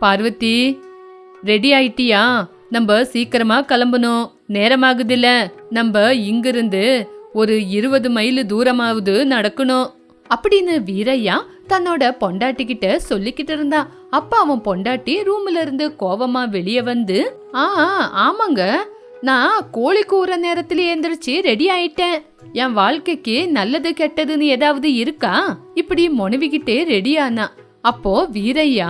Parvati, ready ஆயிட்டியா? நம்ம சீக்கிரமா கிளம்பணும், நேரமாகுதுல. நம்ம இங்கிருந்து ஒரு 20 மைல் தூரமாவது நடக்கணும் அப்படின்னு வீரையா தன்னோட பொண்டாட்டிக்கிட்ட சொல்லிக்கிட்டு இருந்தான். அப்ப அவன் பொண்டாட்டி ரூம்ல இருந்து கோவமா வெளியே வந்து, ஆமாங்க, நான் கோழி கூற நேரத்துல எந்திரிச்சு ரெடி ஆயிட்டேன். என் வாழ்க்கைக்கு நல்லது கெட்டதுன்னு ஏதாவது இருக்கா? இப்படி மொனவிக்கிட்டே ரெடி ஆனா. அப்போ வீரையா,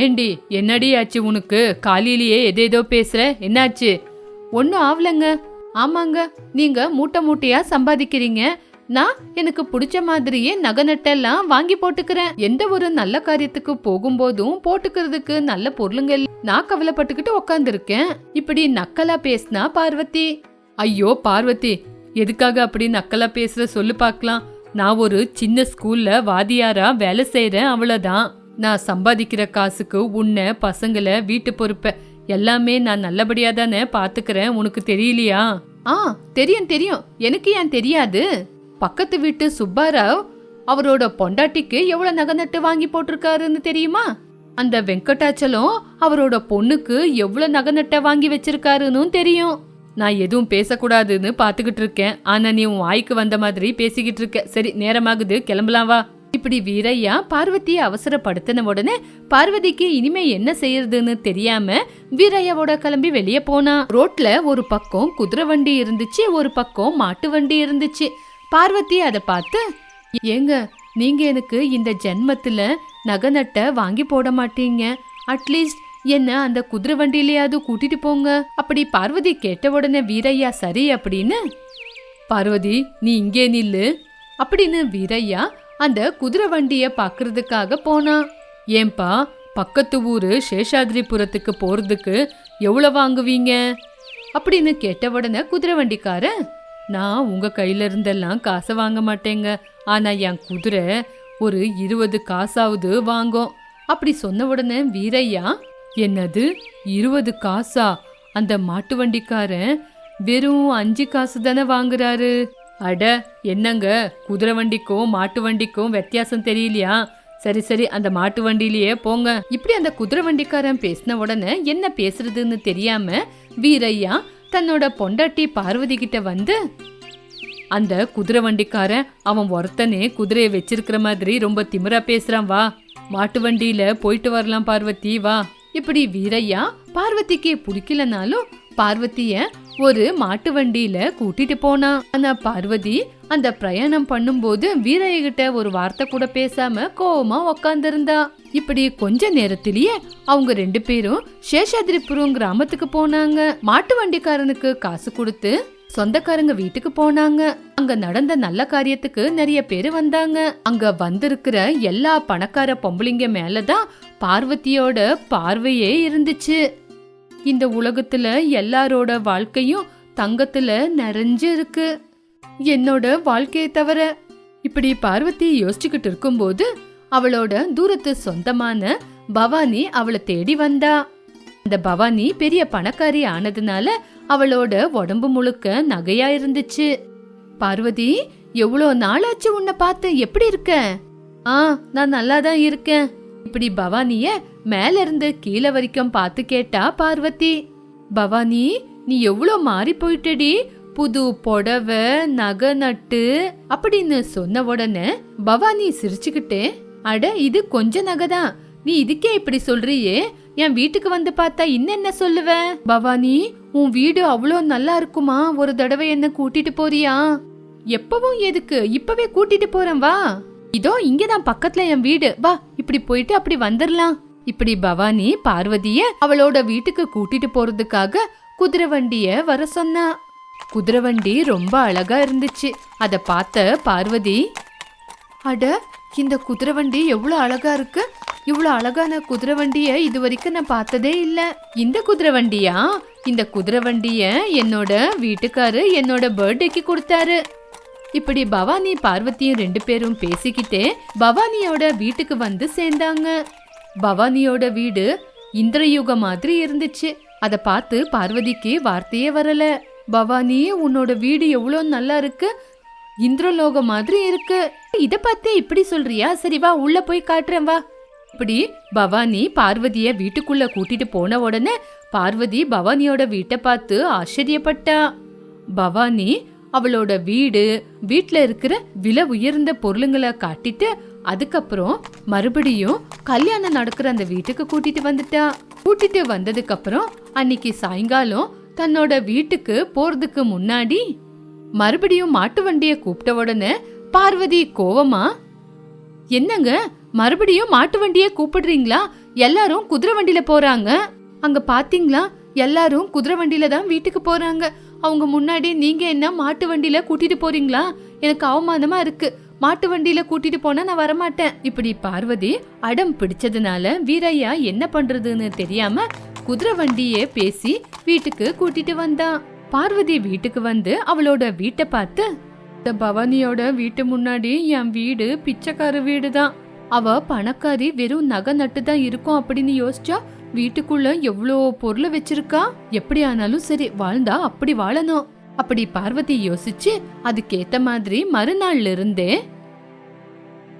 ஏண்டி என்னடி ஆச்சு உனக்கு? காலையிலேயே எதேதோ பேசுற, என்னாச்சு? ஒன்னும் ஆவலங்க. ஆமாங்க, நீங்க மூட்டை மூட்டையா சம்பாதிக்கிறீங்க, நான் எனக்கு பிடிச்ச மாதிரியே நகை நட்டெல்லாம் வாங்கி போட்டுக்கிறேன். எந்த ஒரு நல்ல காரியத்துக்கு போகும்போதும் போட்டுக்கிறதுக்கு நல்ல பொருளுங்க நான் கவலைப்பட்டுக்கிட்டு உக்காந்துருக்கேன். இப்படி நக்கலா பேசினா பார்வதி. ஐயோ பார்வதி, எதுக்காக அப்படி நக்கலா பேசுற சொல்லு பாக்கலாம். நான் ஒரு சின்ன ஸ்கூல்ல வாதியாரா வேலை செய்யறேன், அவ்வளவுதான். நான் சம்பாதிக்கிற காசுக்கு உன்னை, பசங்களை, வீட்டு பொறுப்பை எல்லாமே நான் நல்லபடியா தானே பாத்துக்கிறேன். உனக்கு தெரியலையா? தெரியும் தெரியும், எனக்கு ஏன் தெரியாது? பக்கத்து வீட்டு சுப்பாராவ் அவரோட பொண்டாட்டிக்கு எவ்வளவு நகை நட்டு வாங்கி போட்டிருக்காருன்னு தெரியுமா? அந்த வெங்கடாச்சலம் அவரோட பொண்ணுக்கு எவ்வளவு நகை நட்டை வாங்கி வச்சிருக்காருன்னு தெரியும். நான் எதுவும் பேசக்கூடாதுன்னு பாத்துக்கிட்டு இருக்கேன், ஆனா நீ உன் வாய்க்கு வந்த மாதிரி பேசிக்கிட்டு இருக்க. சரி, நேரமாகுது, கிளம்பலாம் வா. இப்படி வீரையா பார்வதியை அவசரப்படுத்தின உடனே பார்வதிக்கு இனிமே என்ன செய்யறதுன்னு தெரியாம வீரையாவோட கிளம்பி வெளியே போனா. ரோட்ல ஒரு பக்கம் குதிரை வண்டி இருந்துச்சு, ஒரு பக்கம் மாட்டு வண்டி இருந்துச்சு. பார்வதி அதை பார்த்து, ஏங்க, நீங்க எனக்கு இந்த ஜென்மத்துல நகை நட்டை வாங்கி போட மாட்டீங்க, அட்லீஸ்ட் என்ன அந்த குதிரை வண்டியிலேயாவது கூட்டிட்டு போங்க. அப்படி பார்வதி கேட்ட உடனே வீரையா சரி அப்படின்னு, பார்வதி நீ இங்கே நில்லு அப்படின்னு வீரையா அந்த குதிரை வண்டிய பாக்குறதுக்காக போனா. ஏன்பா, பக்கத்து ஊரு சேஷாத்ரிபுரத்துக்கு போறதுக்கு எவ்வளவு வாங்குவீங்க அப்படின்னு கேட்ட உடனே குதிரை வண்டிக்கார, நான் உங்க கையில இருந்தெல்லாம் காசை வாங்க மாட்டேங்க, ஆனா என் குதிரை ஒரு 20 காசாவது வாங்கும் அப்படி சொன்ன உடனே வீரையா, என்னது 20 காசா? அந்த மாட்டு வண்டிக்காரன் வெறும் 5 காசு தானே வாங்குறாரு. அட என்னங்க, குதிரை வண்டிக்கும் மாட்டு வண்டிக்கும் வித்தியாசம் தெரியலையா? சரி சரி, அந்த மாட்டு வண்டியிலேயே போங்க. இப்படி அந்த குதிரை வண்டிக்காரன் பேசின உடனே என்ன பேசுறதுன்னு தெரியாம வீரையா தன்னோட பொண்டாட்டி பார்வதி கிட்ட வந்து, அந்த குதிரை வண்டிக்காரன் அவன் ஒருத்தனே குதிரையை வச்சிருக்கிற மாதிரி ரொம்ப திமிரா பேசுறான், வா மாட்டு வண்டியில போயிட்டு வரலாம் பார்வதி, வா. இப்படி வீரையா பார்வதிக்கு பிடிக்கலனாலும் பார்வதிய ஒரு மாட்டு வண்டியில கூட்டிட்டு போனா. ஆனா பார்வதி அந்த பிரயாணம் பண்ணும்போது வீரைய கிட்ட ஒரு வார்த்தை கூட பேசாம கோவமா உக்காந்துருந்தா. இப்படி கொஞ்ச நேரத்திலேயே அவங்க 2 பேரும் சேஷாத்ரிபுரம் கிராமத்துக்கு போனாங்க. மாட்டு வண்டிக்காரனுக்கு காசு கொடுத்து சொந்தக்காரங்க வீட்டுக்கு போனாங்க. அங்க நடந்த நல்ல காரியத்துக்கு நிறைய பேரு வந்தாங்க. அங்க வந்திருக்கிற எல்லா பணக்கார பொம்பளைங்க மேலதான் பார்வதியோட பார்வையே இருந்துச்சு. இந்த உலகத்துல எல்லாரோட வாழ்க்கையும் தங்கத்துல நிறைஞ்சு இருக்கு, என்னோட வாழ்க்கையை தவிர. இப்படி பார்வதி யோசிச்சுக்கிட்டு இருக்கும்போது அவளோட தூரத்து சொந்தமான பவானி அவளை தேடி வந்தா. அந்த பவானி பெரிய பணக்காரி ஆனதுனால அவளோட உடம்பு முழுக்க நகையா இருந்துச்சு. பார்வதி, எவ்வளோ நாளாச்சு உன்னை பார்த்து, எப்படி இருக்க? நான் நல்லாதான் இருக்கேன். இப்படி பவானிய மேல இருந்து கீழே வரைக்கும் பார்த்து கேட்டா பார்வதி. பவானி, நீ எவ்வளோ மாறி போயிட்டடி, புது புடவை, நகை நட்டு அப்படின்னு சொன்ன உடனே பவானி சிரிச்சுக்கிட்டே, அட இது கொஞ்ச நகைதான், நீ இதுக்கே இப்படி சொல்றியே, என் வீட்டுக்கு வந்து பார்த்தா இன்னென்ன சொல்லுவ? பவானி, உன் வீடு அவ்வளோ நல்லா இருக்குமா, ஒரு தடவை என்ன கூட்டிட்டு போறியா? எப்பவும் எதுக்கு, இப்பவே கூட்டிட்டு போறேன், வா. இதோ இங்கதான் பக்கத்துல என் வீடு, வா, இப்படி போயிட்டு அப்படி வந்துடலாம். இப்படி பவானி பார்வதிய அவளோட வீட்டுக்கு கூட்டிட்டு போறதுக்காக குதிரை வண்டிய வர சொன்னா. குதிரை வண்டி ரொம்ப அழகா இருந்துச்சு. அத பார்த்த பார்வதி, அட இந்த குதிரை வண்டி எவ்வளவு அழகா இருக்கு, இவ்வளவு அழகான குதிரை வண்டிய இது வரைக்கும் நான் பார்த்ததே இல்ல. இந்த குதிரை வண்டியா? இந்த குதிரை வண்டிய என்னோட வீட்டுக்காரு என்னோட பர்த்டேக்கு கொடுத்தாரு. இப்படி பவானி பார்வதியும் 2 பேரும் பேசிக்கிட்டே பவானியோட வீட்டுக்கு வந்து சேர்ந்தாங்க. பவானியோட வீடு இந்திரயுக மாதிரி இருந்துச்சு. அத பார்த்து பார்வதிக்கு வார்த்தையே வரல. பவானி, உன்னோட வீடு எவ்வளவு நல்லா இருக்கு, இந்திரலோக மாதிரி இருக்கு. இத பார்த்தே இப்படி சொல்றியா? சரி வா, உள்ள போய் காட்டுறேன், வா. இப்படி பவானி பார்வதிய வீட்டுக்குள்ள கூட்டிட்டு போன உடனே பார்வதி பவானியோட வீட்டை பார்த்து ஆச்சரியப்பட்டா. பவானி அவளோட வீட்ல இருக்கிற விலை உயர்ந்த பொருளுங்களை காட்டிட்டு அதுக்கப்புறம் மறுபடியும் கல்யாணம் நடக்கிற அந்த வீட்டுக்கு கூட்டிட்டு வந்துட்டா. கூட்டிட்டு வந்ததுக்கு அப்புறம் அன்னைக்கு சாயங்காலம் தன்னோட வீட்டுக்கு போறதுக்கு முன்னாடி மறுபடியும் மாட்டு வண்டிய கூப்பிட்ட உடனே பார்வதி கோவமா, என்னங்க மறுபடியும் மாட்டு வண்டிய கூப்பிடுறீங்களா? எல்லாரும் குதிரை வண்டியில போறாங்க. அங்க பாத்தீங்களா, எல்லாரும் குதிரை வண்டியில தான் வீட்டுக்கு போறாங்க. அவங்க முன்னாடி நீங்க என்ன மாட்டு வண்டியில கூட்டிட்டு போறீங்களா? எனக்கு அவமானமா இருக்கு. மாட்டு வண்டியில கூட்டிட்டு போனா நான் வரமாட்டேன். இப்படி பார்வதி அடம் பிடிச்சதுனால வீரையா என்ன பண்றதுன்னு தெரியாம குதிரை வண்டியே பேசி வீட்டுக்கு கூட்டிட்டு வந்தான். பார்வதி வீட்டுக்கு வந்து அவளோட வீட்டை பார்த்து, இந்த பவானியோட வீட்டு முன்னாடி என் வீடு பிச்சைக்கார வீடுதான். அவ பணக்காரி, வெறும் நகை நட்டு தான் இருக்கும் அப்படின்னு யோசிச்சா வீட்டுக்குள்ள எவ்வளோ பொருளை வச்சிருக்கா. எப்படி ஆனாலும் சரி, வாழ்ந்தா அப்படி வாழணும். அப்படி பார்வதி யோசிச்சு அதுக்கேத்த மாதிரி மறுநாள்ல இருந்தே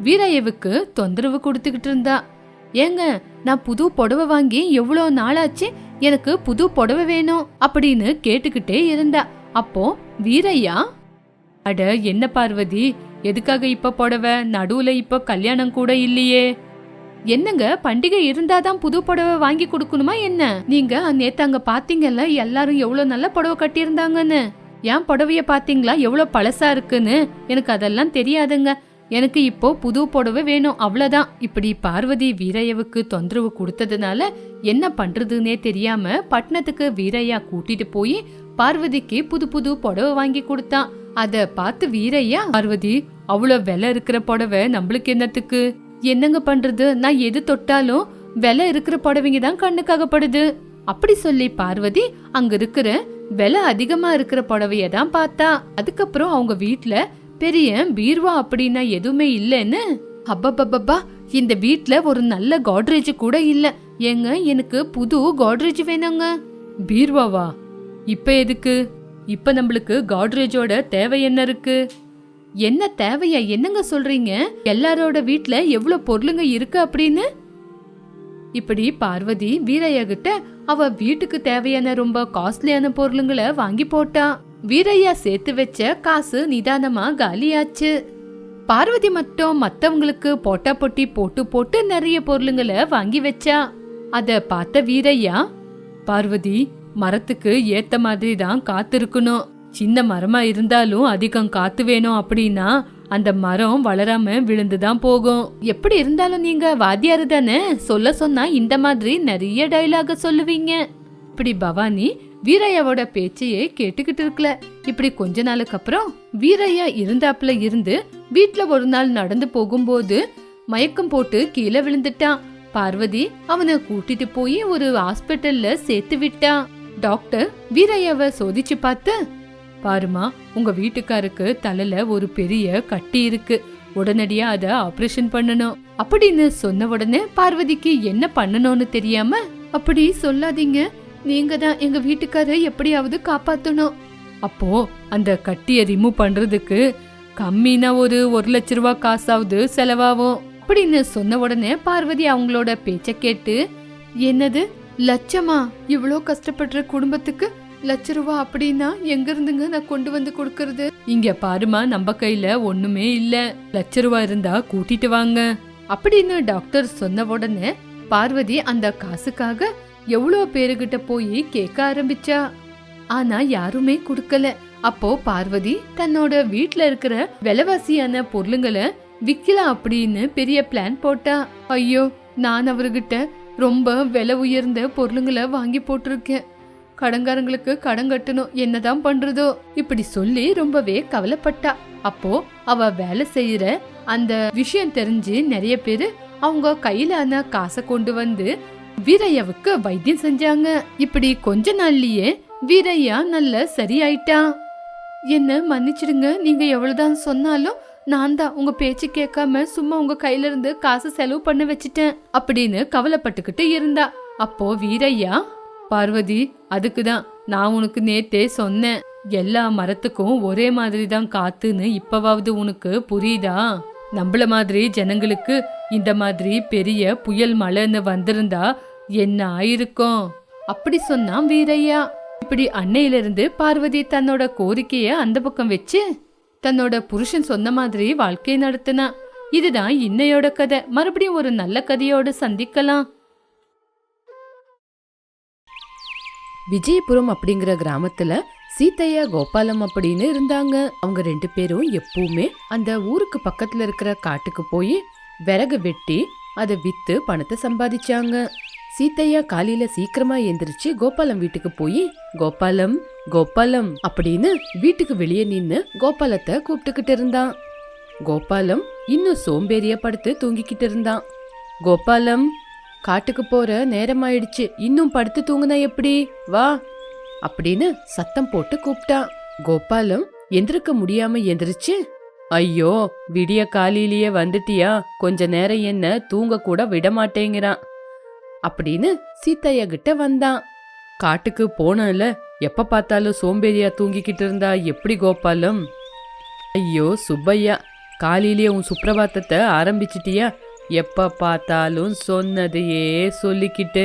வீரையவுக்கு தொந்தரவு கொடுத்துக்கிட்டு இருந்தா. ஏங்க, நான் புது புடவை வாங்கி எவ்வளோ நாளாச்சு, எனக்கு புது புடவை வேணும் அப்படின்னு கேட்டுக்கிட்டே இருந்தா. அப்போ வீரையா, அட என்ன பார்வதி, எதுக்காக இப்ப புடவை? நடுவுல இப்ப கல்யாணம் கூட இல்லையே. என்னங்க, பண்டிகை இருந்தாதான் புது புடவை வாங்கி கொடுக்கணுமா என்ன? நீங்க நேத்து அங்க பாத்தீங்கல்ல எல்லாரும் எவ்வளவு நல்ல புடவை கட்டியிருந்தாங்கன்னு. ஏன் புடவைய பாத்தீங்களா எவ்வளவு பழசா இருக்குன்னு? எனக்கு அதெல்லாம் தெரியாதுங்க. எனக்கு இப்போ புது புடவை வேணும், அவ்வளவுதான். இப்படி பார்வதி வீரையவுக்கு தொந்தரவு கொடுத்ததுனால என்ன பண்றதுன்னே தெரியாம பட்டணத்துக்கு வீரையா கூட்டிட்டு போய் பார்வதிக்கு புது புது புடவை வாங்கி கொடுத்தான். அத பார்த்து வீரையா, பார்வதி அவ்வளவு விலை இருக்கிற புடவை நம்மளுக்கு என்னத்துக்கு? என்னங்க பண்றது, நான் எது தொட்டாலும் விலை இருக்கிற புடவைங்க தான் கண்ணுக்காகப்படுது. அப்படி சொல்லி பார்வதி அங்க இருக்கிற விலை அதிகமா இருக்கிற புடவைய தான் பார்த்தா. அதுக்கப்புறம் அவங்க வீட்ல பெரிய பீர்வா அப்படின்னா எதுவுமே இல்லைன்னு, அப்பப்பப்பா இந்த வீட்ல ஒரு நல்ல காட்ரேஜ் கூட இல்ல. ஏங்க, எனக்கு புது காட்ரேஜ் வேணுங்க. பீர்வாவா? இப்ப எதுக்கு? இப்ப நம்மளுக்கு காட்ரேஜோட தேவை என்ன இருக்கு? என்ன தேவையா? என்னங்க சொல்றீங்க? எல்லாரோட வீட்ல எவ்வளவு பொருளுங்க இருக்கு அப்படின்னு. இப்படி பார்வதி வீரையா கிட்ட அவ வீட்டுக்கு தேவையான ரொம்ப காஸ்ட்லியான பொருளுங்களை வாங்கி போட்டா. வீரையா சேர்த்து வச்ச காசு நிதானமா காலியாச்சு. பார்வதி மட்டும் மத்தவங்களுக்கு போட்டா பொட்டி போட்டு போட்டு நிறைய பொருளுங்களை வாங்கி வச்சா. அத பார்த்த வீரையா, பார்வதி மரத்துக்கு ஏத்த மாதிரி தான் காத்து இருக்கணும். சின்ன மரமா இருந்தாலும் அதிகம் காத்து வேணும் அப்படின்னா அந்த மரம் வளராம விழுந்துதான் போகும். எப்படி இருந்தாலும் நீங்க வாத்தியாரு தானே, சொல்ல சொன்னா இந்த மாதிரி நிறைய டைலாக சொல்லுவீங்க. இப்படி பவானி வீரையாவோட பேச்சையே கேட்டுக்கிட்டு இருக்கல. இப்படி கொஞ்ச நாளுக்கு அப்புறம் வீரையா இருந்தாப்புல இருந்து வீட்ல ஒரு நாள் நடந்து போகும்போது மயக்கம் போட்டு கீழே விழுந்துட்டான். பார்வதி அவனை கூட்டிட்டு போய் ஒரு ஹாஸ்பிட்டல்ல சேர்த்து விட்டான். டாக்டர் வீரையாவை சோதிச்சு பார்த்து, பாருமா, உங்க வீட்டுக்காருக்கு தலையில ஒரு பெரிய கட்டி இருக்கு, உடனடியா அத ஆபரேஷன் பண்ணணும் அப்படின்னு சொன்ன உடனே பார்வதிக்கு என்ன பண்ணணும்னு தெரியாம, அப்படி சொல்லாதீங்க, நீங்க தான் எங்க வீட்டுக்கார எப்படியாவது காப்பாத்தணும். அப்போ அந்த கட்டிய ரிமூவ் பண்றதுக்கு கம்மினா ஒரு 1 லட்ச ரூபாய் காசாவது செலவாகும் அப்படின்னு சொன்ன உடனே பார்வதி அவங்களோட பேச்ச கேட்டு, என்னது லட்சமா? இவ்வளோ கஷ்டப்படுற குடும்பத்துக்கு 1 லட்ச ரூபாய் அப்படின்னா எங்க இருந்துங்க நான் கொண்டு வந்து கொடுக்கறது? இங்க பாருமா, நம்ம கையில ஒண்ணுமே இல்ல. 1 லட்ச ரூபாய் இருந்தா கூட்டிட்டு வாங்க அப்படின்னு டாக்டர் சொன்ன உடனே பார்வதி அந்த காசுக்காக எவ்வளோ பேருகிட்ட போய் கேட்க ஆரம்பிச்சா. ஆனா யாருமே கொடுக்கல. அப்போ பார்வதி தன்னோட வீட்ல இருக்கிற விலைவாசியான பொருளுங்களை விக்கலாம் அப்படின்னு பெரிய பிளான் போட்டா. ஐயோ, நான் அவர்கிட்ட ரொம்ப விலை உயர்ந்த பொருளுங்களை வாங்கி போட்டிருக்கேன். கடன்காரங்களுக்கு கடன் கட்டணும், என்னதான் பண்றதோ இப்படி சொல்லி ரொம்பவே கவலைப்பட்டா. அப்போ அவ வேலை செய்யற அந்த விஷயம் தெரிஞ்சு நிறைய பேரு அவங்க கையிலான காசை கொண்டு வந்து வீரையாவுக்கு வைத்தியம் செஞ்சாங்க. இப்படி கொஞ்ச நாள்லயே வீரையா நல்ல சரியாயிட்டான். என்ன மன்னிச்சிடுங்க, நீங்க எவ்வளவுதான் சொன்னாலும் நான் தான் உங்க பேச்சு கேட்காம சும்மா உங்க கையில இருந்து காசு செலவு பண்ண வச்சிட்டேன் அப்படின்னு கவலைப்பட்டுக்கிட்டு இருந்தா. அப்போ வீரையா, பார்வதி அதுக்குதான் நான் உனக்கு நேத்தே சொன்னேன், எல்லா மரத்துக்கும் ஒரே மாதிரி தான் காத்துன்னு இப்பவாவது உனக்கு புரியுதா? நம்மள மாதிரி ஜனங்களுக்கு இந்த மாதிரி பெரிய புயல் மழைன்னு வந்திருந்தா என்ன ஆயிருக்கும்? அப்படி சொன்னான் வீரையா. இப்படி அன்னையிலிருந்து பார்வதி தன்னோட கோரிக்கைய அந்த பக்கம் வச்சு தன்னோட புருஷன் சொன்ன மாதிரி வாழ்க்கையை நடத்தினா. இதுதான் இன்னையோட கதை. மறுபடியும் ஒரு நல்ல கதையோடு சந்திக்கலாம். விஜயபுரம் அப்படிங்கிற கிராமத்துல சீத்தையா கோபாலம் அப்படின்னு இருந்தாங்க. அவங்க 2 பேரும் எப்பவுமே அந்த ஊருக்கு பக்கத்துல இருக்கிற காட்டுக்கு போய் விறகு வெட்டி அதை வித்து பணத்தை சம்பாதிச்சாங்க. சீத்தையா காலையில சீக்கிரமா எந்திரிச்சு கோபாலம் வீட்டுக்கு போய் கோபாலம் கோபாலம் அப்படின்னு வீட்டுக்கு வெளியே நின்னு கோபாலத்தை கூப்பிட்டுக்கிட்டு இருந்தான். கோபாலம் இன்னும் சோம்பேறியா படுத்து தூங்கிக்கிட்டு இருந்தான். கோபாலம், காட்டுக்கு போற நேரமாயிடுச்சு, இன்னும் படுத்து தூங்குனா எப்படி? வா அப்படின்னு சத்தம் போட்டு கூப்பிட்டான். கோபாலம் எந்திருக்க முடியாம எந்திரிச்சு, ஐயோ விடிய காலையிலேயே வந்துட்டியா, கொஞ்ச நேரம் என்ன தூங்க கூட விட மாட்டேங்கிறான் அப்படின்னு சீத்தையா கிட்ட வந்தான். காட்டுக்கு போனல, எப்ப பார்த்தாலும் சோம்பேறியா தூங்கிக்கிட்டு இருந்தா எப்படி கோபாலம்? ஐயோ சுப்பையா, காலையிலேயே உன் சுப்பிரபாத்தத்தை ஆரம்பிச்சிட்டியா? எப்ப பார்த்தாலும் சொன்னதையே சொல்லிக்கிட்டு.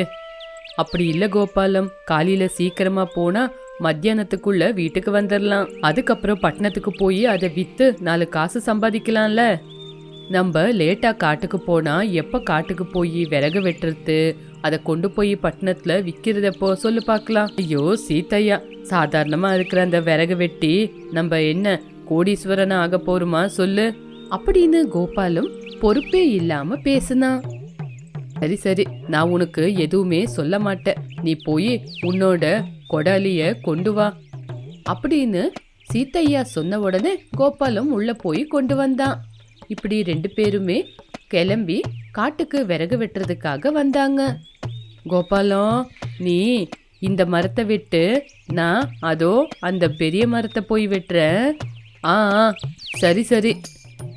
அப்படி இல்ல கோபாலம், காலையில சீக்கிரமா போனா மத்தியானத்துக்குள்ள வீட்டுக்கு வந்துடலாம். அதுக்கப்புறம் பட்டணத்துக்கு போய் அதை வித்து 4 காசு சம்பாதிக்கலாம்ல. நம்ம லேட்டா காட்டுக்கு போனா எப்ப காட்டுக்கு போய் விறகு வெட்டுறது, அதை கொண்டு போய் பட்டணத்துல விக்கிறதப்போ சொல்லு பார்க்கலாம். ஐயோ சீத்தையா, சாதாரணமா இருக்கிற அந்த விறகு வெட்டி நம்ம என்ன கோடீஸ்வரனா ஆக போருமா சொல்லு அப்படின்னு கோபாலம் பொறுப்பே இல்லாம பேசுனா. சரி சரி, நான் உனக்கு எதுவுமே சொல்ல மாட்டேன், நீ போய் உன்னோட கொடாலிய கொண்டு வா அப்படின்னு சீத்தையா சொன்ன உடனே கோபாலம் உள்ள போய் கொண்டு வந்தான். இப்படி 2 பேருமே கிளம்பி காட்டுக்கு விறகு வெட்டுறதுக்காக வந்தாங்க. கோபாலம், நீ இந்த மரத்தை வெட்டு, நான் அதோ அந்த பெரிய மரத்தை போய் வெட்டுறேன். ஆ சரி சரி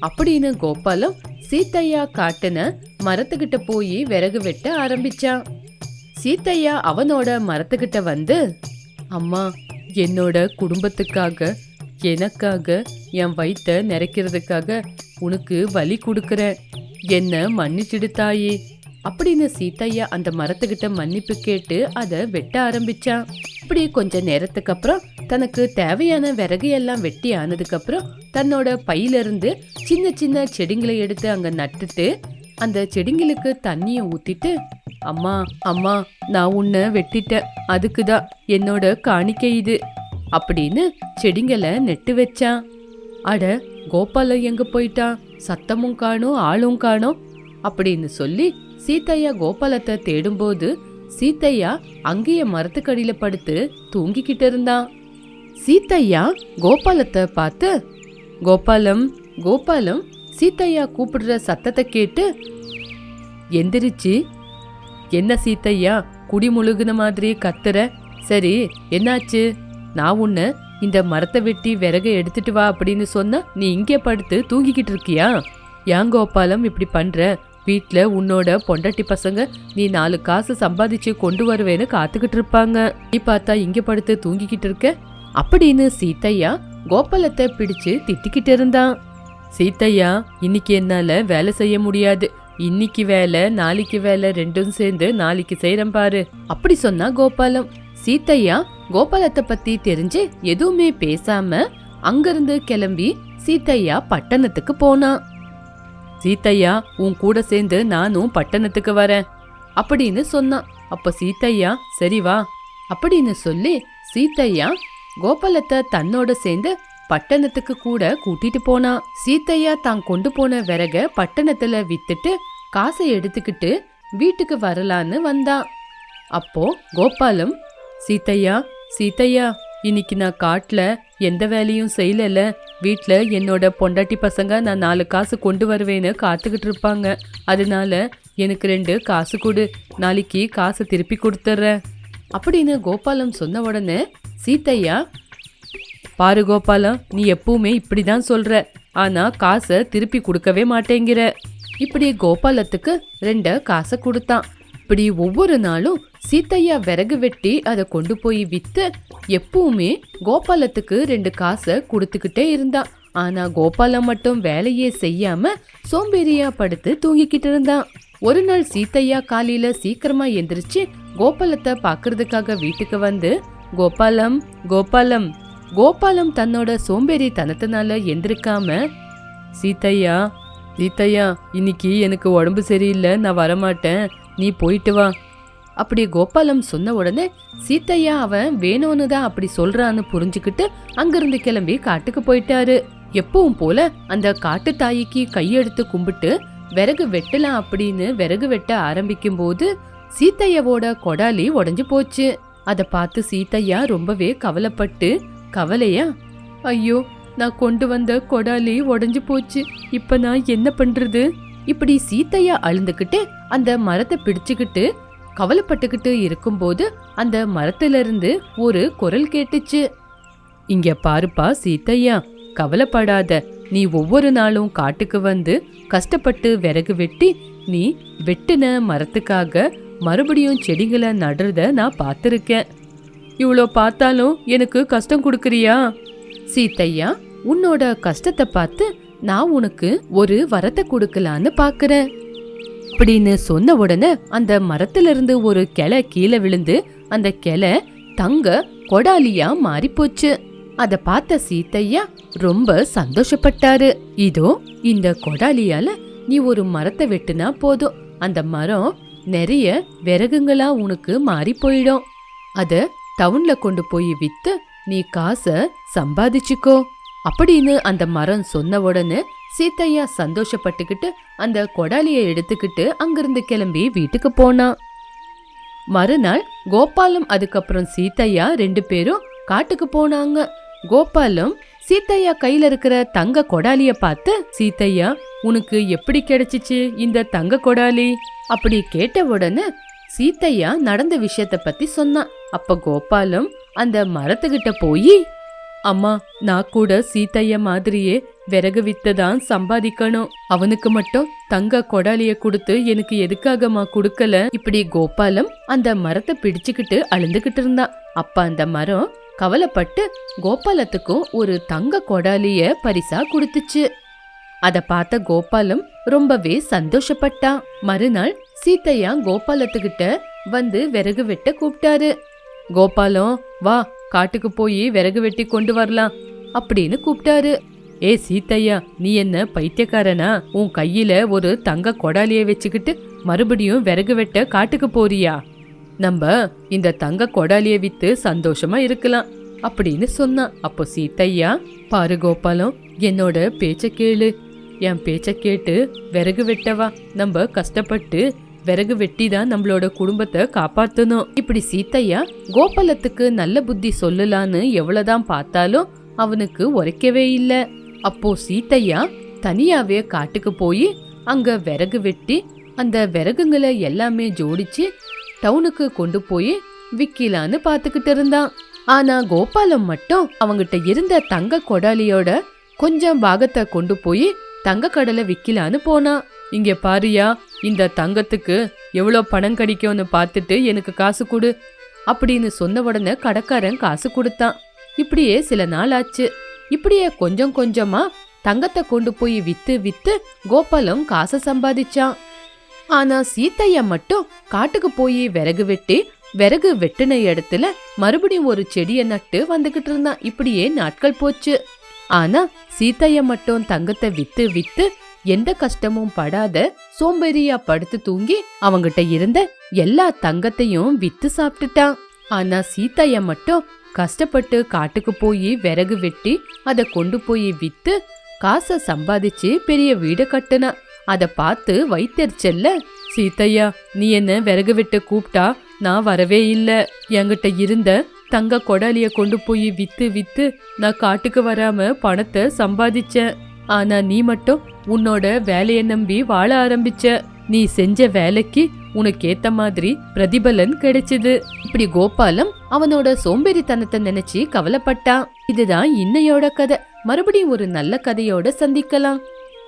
அப்படின்னு கோபாலம் சீத்தையா காட்டுன மரத்துக்கிட்ட போய் விறகு வெட்ட ஆரம்பிச்சான். சீத்தையா அவனோட மரத்துக்கிட்ட வந்து, அம்மா, என்னோட குடும்பத்துக்காக, எனக்காக, என் வயித்தை நிறைக்கிறதுக்காக உனக்கு வலி கொடுக்கறேன், என்ன மன்னிச்சிடு தாயே அப்படின்னு சீத்தையா அந்த மரத்துக்கிட்ட மன்னிப்பு கேட்டு அதை வெட்ட ஆரம்பிச்சான். இப்படி கொஞ்ச நேரத்துக்கு அப்புறம் தனக்கு தேவையான விறகு எல்லாம் வெட்டி ஆனதுக்கு அப்புறம் தன்னோட பையிலிருந்து சின்ன சின்ன செடிங்களை எடுத்து அங்க நட்டுட்டு அந்த செடிங்களுக்கு தண்ணிய ஊத்திட்டு, அம்மா அம்மா, நான் உன்னை வெட்டிட்டேன், அதுக்குதான் என்னோட காணிக்கை இது அப்படின்னு செடிங்களை நெட்டு வச்சான். அட, கோபாலம் எங்க போயிட்டான்? சத்தமும் காணோம், ஆளும் காணோம் அப்படின்னு சொல்லி சீத்தையா கோபாலத்தை தேடும்போது சீத்தையா அங்கேயே மரத்துக்கடியில படுத்து தூங்கிக்கிட்டு இருந்தான். சீத்தையா கோபாலத்தை பார்த்து, கோபாலம் கோபாலம் சீத்தையா கூப்பிடுற சத்தத்தை கேட்டு எந்திரிச்சு, என்ன சீத்தையா குடி முழுகுன மாதிரி கத்துற? சரி என்னாச்சு? நான் உன்னை இந்த மரத்தை வெட்டி விறகு எடுத்துட்டு வா அப்படின்னு சொன்னா நீ இங்கே படுத்து தூங்கிக்கிட்டு இருக்கியா? ஏன் கோபாலம் இப்படி பண்ற? வீட்டுல உன்னோட பொண்டாட்டி பசங்க நீ 4 காசு சம்பாதிச்சு கொண்டு வருவேன்னு காத்துக்கிட்டு இருப்பாங்க, நீ பார்த்தா இங்க படுத்து தூங்கிக்கிட்டு இருக்க அப்படின்னு சீத்தையா கோபாலத்தை பிடிச்சு திட்டிக்கிட்டு இருந்தான். சீத்தையா, இன்னைக்கு என்னால வேலை செய்ய முடியாது, இன்னைக்கு வேலை நாளைக்கு வேலை ரெண்டும் சேர்ந்து நாளைக்கு செய்யறேன் பாரு அப்படி சொன்னா கோபாலம். சீத்தையா கோபாலத்தை பத்தி தெரிஞ்சு எதுவுமே பேசாம அங்கிருந்து கிளம்பி சீத்தையா பட்டணத்துக்கு போனான். சீத்தையா, உன் கூட சேர்ந்து நானும் பட்டணத்துக்கு வரேன் அப்படின்னு சொன்னான். அப்ப சீத்தையா சரி வா அப்படின்னு சொல்லி சீத்தையா கோபாலத்தை தன்னோட சேர்ந்து பட்டணத்துக்கு கூட கூட்டிட்டு போனான். சீத்தையா தான் கொண்டு போன விறக பட்டணத்துல வித்துட்டு காசை எடுத்துக்கிட்டு வீட்டுக்கு வரலான்னு வந்தான். அப்போ கோபாலம், சீத்தையா சீத்தையா, இன்னைக்கு நான் காட்டுல எந்த வேலையும் செய்யல, வீட்டுல என்னோட பொண்டாட்டி பசங்க நான் 4 காசு கொண்டு வருவேன்னு காத்துக்கிட்டு இருப்பாங்க, அதனால எனக்கு 2 காசு கொடு, நாளைக்கு காசை திருப்பி கொடுத்துட்றேன் அப்படின்னு கோபாலம் சொன்ன உடனே சீத்தையா, பாரு கோபாலம், நீ எப்பவுமே இப்படிதான் சொல்ற, ஆனா காசை திருப்பி கொடுக்கவே மாட்டேங்கிற. இப்படி கோபாலத்துக்கு 2 காசை கொடுத்தான். இப்படி ஒவ்வொரு நாளும் சீத்தையா விறகு வெட்டி அதை கொண்டு போய் வித்து எப்பவுமே கோபாலத்துக்கு 2 காசை கொடுத்துக்கிட்டே இருந்தான். ஆனா கோபாலம் மட்டும் வேலையே செய்யாம சோம்பேறியா படுத்து தூங்கிக்கிட்டு இருந்தான். ஒரு நாள் சீத்தையா காலையில சீக்கிரமா எந்திரிச்சு கோபாலத்தை பாக்குறதுக்காக வீட்டுக்கு வந்து, கோபாலம் கோபாலம் கோபாலம் தன்னோட சோம்பேறி தனத்தினால எந்திரிக்காம, சீத்தையா சீத்தையா இன்னைக்கு எனக்கு உடம்பு சரியில்லை, நான் வரமாட்டேன், நீ போயிட்டு வா. அப்படி கோபாலம் சொன்ன உடனே சீத்தையா அவன் வேணும்னு தான் அப்படி சொல்றான்னு புரிஞ்சுக்கிட்டு அங்கிருந்து கிளம்பி காட்டுக்கு போயிட்டாரு. எப்பவும் போல அந்த காட்டு தாய்க்கு கையெடுத்து கும்பிட்டு விறகு வெட்டலாம் அப்படின்னு விறகு வெட்ட ஆரம்பிக்கும் போது சீத்தையாவோட கொடாலி உடைஞ்சு போச்சு. அத பார்த்து சீத்தையா ரொம்பவே கவலைப்பட்டு, கவலையா, ஐயோ நான் கொண்டு வந்த கொடாலி உடைஞ்சு போச்சு, இப்ப நான் என்ன பண்றது? இப்படி சீத்தையா அழுந்துகிட்டு அந்த மரத்தை பிடிச்சுக்கிட்டு கவலைப்பட்டுக்கிட்டு இருக்கும்போது அந்த மரத்துல இருந்து ஒரு குரல் கேட்டுச்சு. இங்க பாருப்பா சீத்தையா, கவலைப்படாத, நீ ஒவ்வொரு நாளும் காட்டுக்கு வந்து கஷ்டப்பட்டு விறகு வெட்டி நீ வெட்டின மரத்துக்காக மறுபடியும் செடிகளை நடுறத நான் பார்த்திருக்கேன். இவ்வளோ பார்த்தாலும் எனக்கு கஷ்டம் கொடுக்கறியா? சீத்தையா, உன்னோட கஷ்டத்தை பார்த்து நான் உனக்கு ஒரு வரத்தை கொடுக்கலான்னு பாக்குறேன் அப்படின்னு சொன்ன உடனே அந்த மரத்துல இருந்து ஒரு கிளை கீழே விழுந்து அந்த கிளை தங்க கொடாலியா மாறி போச்சு. அத பார்த்த சீத்தையா ரொம்ப சந்தோஷப்பட்டாரு. இதோ இந்த கொடாலியால நீ ஒரு மரத்தை வெட்டுனா போதும், அந்த மரம் நிறைய விறகுங்களா உனக்கு மாறி போயிடும். அத டவுன்ல கொண்டு போய் வித்து நீ காசை சம்பாதிச்சுக்கோ அப்படின்னு அந்த மரம் சொன்ன உடனே சீத்தையா சந்தோஷப்பட்டுக்கிட்டு அந்த கொடாலியை எடுத்துக்கிட்டு அங்கிருந்து கிளம்பி வீட்டுக்கு போனான். மறுநாள் கோபாலம் அதுக்கப்புறம் சீத்தையா 2 பேரும் காட்டுக்கு போனாங்க. கோபாலம் சீத்தையா கையில இருக்கிற தங்க கொடாலிய பார்த்து, சீத்தையா உனக்கு எப்படி கிடைச்சிச்சு இந்த தங்க கொடாலி அப்படி கேட்ட உடனே சீத்தையா நடந்த விஷயத்த பத்தி சொன்னான். அப்ப கோபாலம் அந்த மரத்துக்கிட்ட போய், அம்மா நான் கூட சீத்தையா மாதிரியே விறகு வித்துதான் சம்பாதிக்கணும், அவனுக்கு மட்டும் தங்க கொடாலிய கொடுத்து எனக்கு எதுக்காகமா கொடுக்கல? இப்படி கோபாலம் அந்த மரத்தை பிடிச்சுக்கிட்டு அழுந்துகிட்டு இருந்தான். அப்ப அந்த மரம் கவலைப்பட்டு கோபாலத்துக்கும் ஒரு தங்க கொடாலிய பரிசா கொடுத்துச்சு. அத பார்த்த கோபாலம் ரொம்பவே சந்தோஷப்பட்டான். மறுநாள் சீத்தையா கோபாலத்துக்கிட்ட வந்து விறகு வெட்ட கூப்பிட்டாரு. கோபாலம் வா, காட்டுக்கு போய் விறகு வெட்டி கொண்டு வரலாம் அப்படின்னு கூப்பிட்டாரு. ஏ சீத்தையா, நீ என்ன பைத்தியக்காரனா? உன் கையில ஒரு தங்க கொடாலிய வச்சுக்கிட்டு மறுபடியும் விறகு வெட்ட காட்டுக்கு போறியா? நம்ம இந்த தங்க கொடாலிய வித்து சந்தோஷமா இருக்கலாம் அப்படின்னு சொன்னான். அப்போ சீத்தையா, பாரு கோபாலம், என்னோட பேச்ச கேளு, என் பேச்ச கேட்டு விறகு வெட்டவா, நம்ம கஷ்டப்பட்டு விறகு வெட்டி தான் நம்மளோட குடும்பத்தை காப்பாத்தணும். இப்படி சீத்தையா கோபாலத்துக்கு நல்ல புத்தி சொல்லலான்னு எவ்வளவுதான் பார்த்தாலும் அவனுக்கு உரைக்கவே இல்ல. அப்போ சீத்தையா தனியாவே காட்டுக்கு போய் அங்க விறகு வெட்டி அந்த விறகுங்களை எல்லாமே ஜோடிச்சு டவுனுக்கு கொண்டு போய் விக்கலான்னு பாத்துக்கிட்டு இருந்தான். ஆனா கோபாலம் மட்டும் அவங்கிட்ட இருந்த தங்க கொடாலியோட கொஞ்சம் பாகத்தை கொண்டு போய் தங்க கடலை விக்கலான்னு போனான். இங்க பாரியா, இந்த தங்கத்துக்கு எவ்வளவு பணம் கிடைக்கும்னு பார்த்துட்டு எனக்கு காசு கொடு அப்படின்னு சொன்ன உடனே கடைக்காரன் காசு கொடுத்தான். இப்படியே சில நாள் ஆச்சு. இப்படியே கொஞ்சம் கொஞ்சமா தங்கத்தை கொண்டு போய் வித்து வித்து கோபாலம் காசை சம்பாதிச்சான். ஆனா சீத்தையா மட்டும் காட்டுக்கு போய் விறகு வெட்டி விறகு வெட்டின இடத்துல மறுபடியும் ஒரு செடியை நட்டு வந்துகிட்டு இருந்தான். இப்படியே நாட்கள் போச்சு. ஆனா சீத்தையா மட்டும் தங்கத்தை வித்து வித்து எந்த கஷ்டமும் படாத சோம்பேறியா படுத்து தூங்கி அவங்கிட்ட இருந்த எல்லா தங்கத்தையும் வித்து சாப்பிட்டுட்டான். ஆனா சீத்தையா மட்டும் கஷ்டப்பட்டு காட்டுக்கு போய் விறகு வெட்டி அதை கொண்டு போய் வித்து காசை சம்பாதிச்சு பெரிய வீடு கட்டுனா. அத பார்த்து வைத்தறிச்சல்ல, சீத்தையா நீ என்ன விறகு வெட்ட கூப்பிட்டா நான் வரவே இல்ல, என்கிட்ட இருந்த தங்க கொடாலிய கொண்டு போய் வித்து வித்து நான் காட்டுக்கு வராம பணத்தை சம்பாதிச்சேன். ஆனா நீ மட்டும் உன்னோட வேலைய நம்பி வாழ ஆரம்பிச்ச. நீ செஞ்ச வேலைக்கு உனக்கு ஏத்த மாதிரி பிரதிபலன் கிடைச்சது. இப்படி கோபாலம் அவனோட சோம்பேறித்தனத்தை நினைச்சு கவலைப்பட்டான். இதுதான் இன்னையோட கதை. மறுபடியும் ஒரு நல்ல கதையோட சந்திக்கலாம்.